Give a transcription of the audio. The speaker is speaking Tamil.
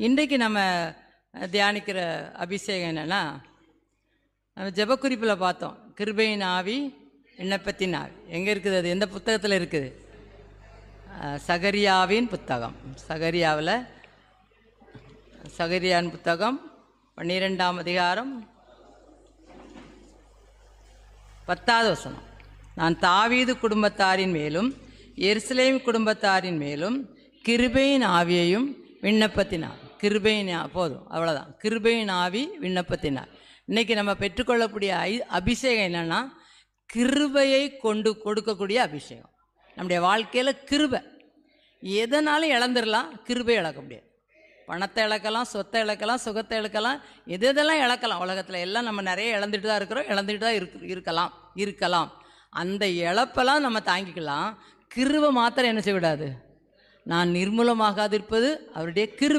இன்றைக்கு நம்ம தியானிக்கிற அபிஷேகம் என்னென்னா, நம்ம ஜெபக்குறிப்பில் பார்த்தோம், கிருபையின் ஆவி, விண்ணப்பத்தின் ஆவி. எங்கே இருக்குது அது? எந்த புத்தகத்தில் இருக்குது? சகரியாவின் புத்தகம். சகரியாவின் புத்தகம் 12ஆம் அதிகாரம் 10வது வசனம். நான் தாவீது குடும்பத்தாரின் மேலும் எருசலேம் குடும்பத்தாரின் மேலும் கிருபையின் ஆவியையும் விண்ணப்பத்தின் ஆவி. கிருபையின் போதும், அவ்வளோதான். கிருபையின் ஆவி, விண்ணப்பத்தின் ஆவி. இன்றைக்கி நம்ம பெற்றுக்கொள்ளக்கூடிய அபிஷேகம் என்னென்னா, கிருபையை கொடுக்கக்கூடிய அபிஷேகம். நம்முடைய வாழ்க்கையில் கிருபை. எதனாலும் இழந்துடலாம், கிருபை இழக்க முடியாது. பணத்தை இழக்கலாம், சொத்தை இழக்கலாம், சுகத்தை இழக்கலாம், எதெல்லாம் இழக்கலாம். உலகத்தில் எல்லாம் நம்ம நிறைய இழந்துட்டு தான் இருக்கிறோம், இழந்துட்டு தான் இருக்கலாம். அந்த இழப்பெல்லாம் நம்ம தாங்கிக்கலாம். கிருபை மாத்திரம் என்ன செய்யக்கூடாது? நான் நிர்மூலமாகாதிருப்பது அவருடைய கிருபை.